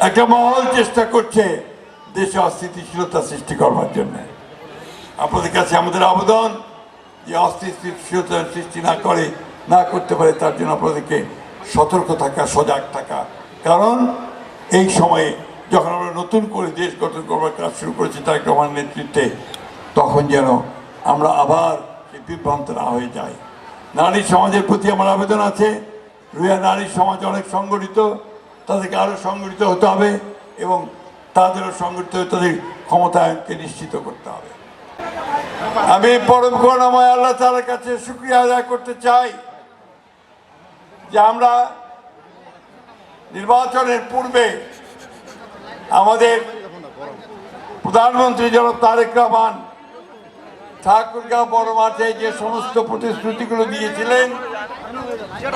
একটা মহল চেষ্টা করছে দেশে অস্থিতিশীলতা সৃষ্টি করবার জন্য। আপনাদের কাছে আমাদের আবেদন যে অস্থিতিশীলতা সৃষ্টি না করতে পারে তার জন্য আপনাদেরকে সতর্ক থাকা, সজাগ থাকা। কারণ এই সময়ে যখন আমরা নতুন করে দেশ গঠন করবার কাজ শুরু করেছি তারেক রহমানের নেতৃত্বে, তখন যেন আমরা আবার বিভ্রান্ত না হয়ে যাই। নারী সমাজের প্রতি আমার আবেদন আছে, রুইয়া নারী সমাজ অনেক সংগঠিত, তাদেরকে আরও সংগঠিত হতে হবে এবং তাদেরও সংগঠিত হয়ে তাদের ক্ষমতায়নকে নিশ্চিত করতে হবে। আমি পরম করুণাময় আল্লাহ তাআলার কাছে শুকরিয়া আদায় করতে চাই যে আমরা নির্বাচনের পূর্বে আমাদের প্রধানমন্ত্রী জনাব তারেক রহমান ঠাকুরগাঁও বড় মাঠে যে সমস্ত প্রতিশ্রুতিগুলো দিয়েছিলেন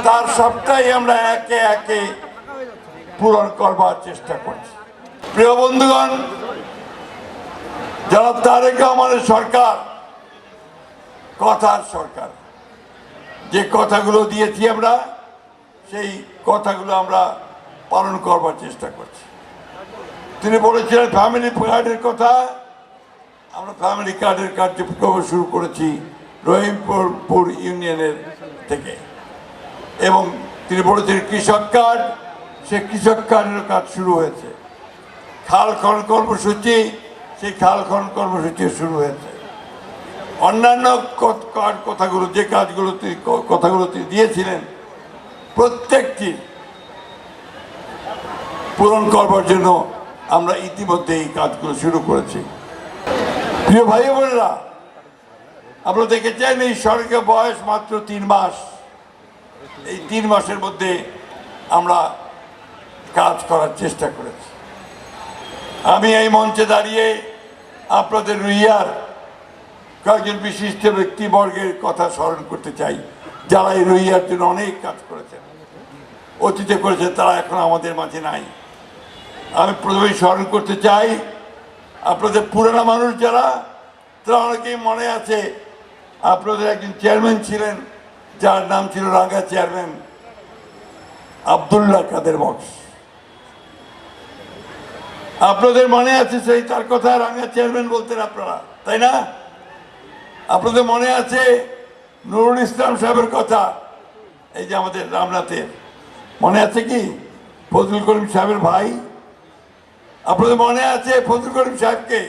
তার সবটাই আমরা একে একে পূরণ করবার চেষ্টা করছি। প্রিয় বন্ধুগণ, জনাব তারেক রহমানের সরকার কথার সরকার। যে কথাগুলো দিয়েছি আমরা সেই কথাগুলো আমরা পালন করবার চেষ্টা করছি। তিনি বলেছিলেন ফ্যামিলি কার্ডের কথা, আমরা ফ্যামিলি কার্ডের কার্যক্রম শুরু করেছি রহিমপুর ইউনিয়নের থেকে, এবং তিনি বলেছিলেন কৃষক কার্ড, সে কৃষক কার্ডের কাজ শুরু হয়েছে। খাল খনন কর্মসূচি, সেই খাল খনন কর্মসূচি শুরু হয়েছে। অন্যান্য কথাগুলো যে কথাগুলো তিনি দিয়েছিলেন প্রত্যেকটি পূরণ করবার জন্য আমরা ইতিমধ্যে এই কাজগুলো শুরু করেছি। প্রিয় ভাই বোনেরা, আপনারা দেখেছেন এই সরকারের বয়স মাত্র 3 মাস। এই 3 মাসের মধ্যে আমরা কাজ করার চেষ্টা করেছি। আমি এই মঞ্চে দাঁড়িয়ে আপনাদের রুইয়ার কয়েকজন বিশিষ্ট ব্যক্তিবর্গের কথা স্মরণ করতে চাই যারা এই রুইয়ার জন্য অনেক কাজ করেছেন, অতীতে করেছেন, তারা এখন আমাদের মাঝে নাই। আমি প্রথমেই স্মরণ করতে চাই আপনাদের পুরানা মানুষ যারা, তারা অনেকেই মনে আছে আপনাদের একজন চেয়ারম্যান ছিলেন যার নাম ছিল রাঙ্গা চেয়ারম্যান আব্দুল্লাহ কাদের বক্স। আপনাদের মনে আছে সেই তার কথা, রাঙ্গা চেয়ারম্যান বলতেন আপনারা, তাই না? আপনাদের মনে আছে নুরুল ইসলাম সাহেবের কথা, এই যে আমাদের রামনাথের, মনে আছে কি? ফজলুল করিম সাহেবের ভাই। আপনাদের মনে আছে ফজলুল করিম সাহেবকে,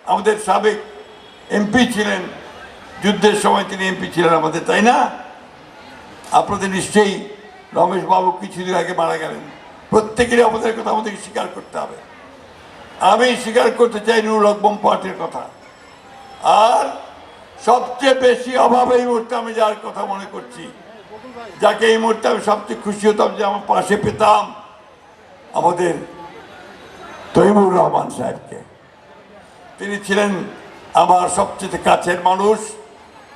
আমাদের সাবেক এমপি ছিলেন, যুদ্ধের সময় তিনি এমপি ছিলেন আমাদের, তাই না? আপনাদের নিশ্চয়ই রমেশ বাবু কিছুদিন আগে মারা গেলেন। প্রত্যেকেরই আমাদের কথা আমাদেরকে স্বীকার করতে হবে। আমি স্বীকার করতে চাই নুরুল হক পার্টির কথা। আর সবচেয়ে বেশি অভাব এই মুহূর্তে আমি যার কথা মনে করছি, যাকে এই মুহূর্তে আমি সবচেয়ে খুশি হতাম যে আমার পাশে পেতাম, আমাদের তৈমুর রহমান সাহেবকে। তিনি ছিলেন আমার সবচেয়ে কাছের মানুষ।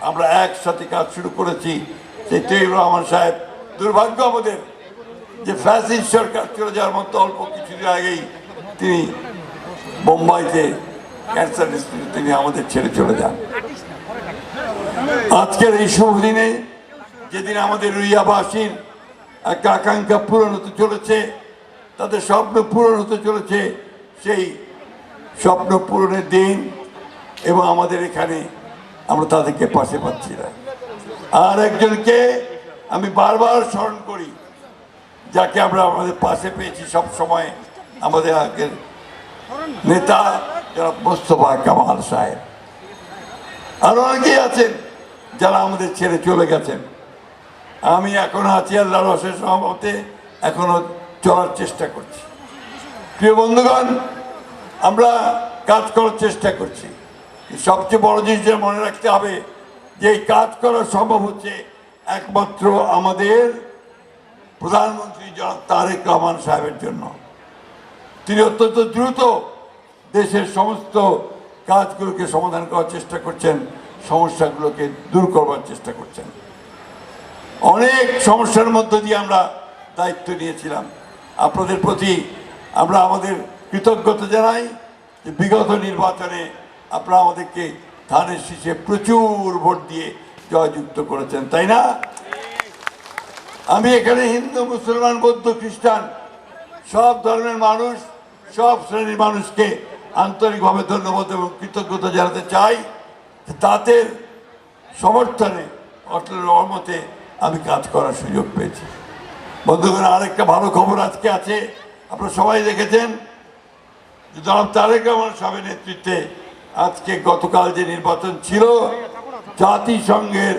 আমরা একসাথে কাজ শুরু করেছি। সেই তৈমুর রহমান সাহেব, দুর্ভাগ্য আমাদের যে ফ্যাসিস্ট সরকার চলে যাওয়ার মতো অল্প কিছুদিন আগেই তিনি বোম্বাইতে ক্যান্সার হসপিটালে তিনি আমাদের ছেড়ে চলে যান। আজকের এই শুভ দিনে, যেদিন আমাদের রুইয়াবাসীর একটা আকাঙ্ক্ষা পূরণ হতে চলেছে, তাদের স্বপ্ন পূরণ হতে চলেছে, সেই স্বপ্ন পূরণের দিন, এবং আমাদের এখানে আমরা তাদেরকে পাশে পাচ্ছি না। আর একজনকে আমি বারবার স্মরণ করি, যাকে আমরা আমাদের পাশে পেয়েছি সব সময়, আমাদের আগের নেতা জনাব মোস্তফা কামাল সাহেব। আরো অনেকেই আছেন যারা আমাদের ছেড়ে চলে গেছেন। আমি এখন আছি আল্লাহর অশেষ রহমতে, এখনো চলার চেষ্টা করছি। প্রিয় বন্ধুগণ, আমরা কাজ করার চেষ্টা করছি। সবচেয়ে বড় জিনিস যেটা মনে রাখতে হবে যে এই কাজ করা সম্ভব হচ্ছে একমাত্র আমাদের প্রধানমন্ত্রী জনাব তারেক রহমান সাহেবের জন্য। তিনি অত্যন্ত দ্রুত দেশের সমস্ত কাজগুলোকে সমাধান করার চেষ্টা করছেন, সমস্যাগুলোকে দূর করবার চেষ্টা করছেন। অনেক সমস্যার মধ্য দিয়ে আমরা দায়িত্ব নিয়েছিলাম। আপনাদের প্রতি আমরা আমাদের কৃতজ্ঞতা জানাই যে বিগত নির্বাচনে আপনারা আমাদেরকে ধানের শীষে প্রচুর ভোট দিয়ে জয়যুক্ত করেছেন, তাই না? আমি এখানে হিন্দু, মুসলমান, বৌদ্ধ, খ্রিস্টান সব ধর্মের মানুষ সব শ্রেণীর মানুষকে আন্তরিকভাবে ধন্যবাদ এবং কৃতজ্ঞতা জানাতে চাই। তাদের সমর্থনে অটল রহমতে আমি কাজ করার সুযোগ পেয়েছি। বন্ধুগণ, আরেকটা ভালো খবর আজকে আছে, আপনারা সবাই দেখেছেন জনাব তারেক রহমান সাহেবের নেতৃত্বে আজকে গতকাল যে নির্বাচন ছিল, জাতিসংঘের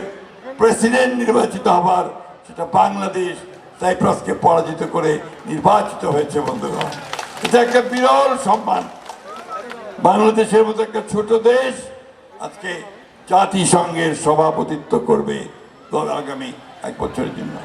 প্রেসিডেন্ট নির্বাচিত হবার, সেটা বাংলাদেশ সাইপ্রাসকে পরাজিত করে নির্বাচিত হয়েছে। বন্ধুগণ, এটা একটা বিরল সম্মান। বাংলাদেশের মতো একটা ছোট দেশ আজকে জাতিসংঘের সভাপতিত্ব করবে আগামী 1 বছরের জন্য।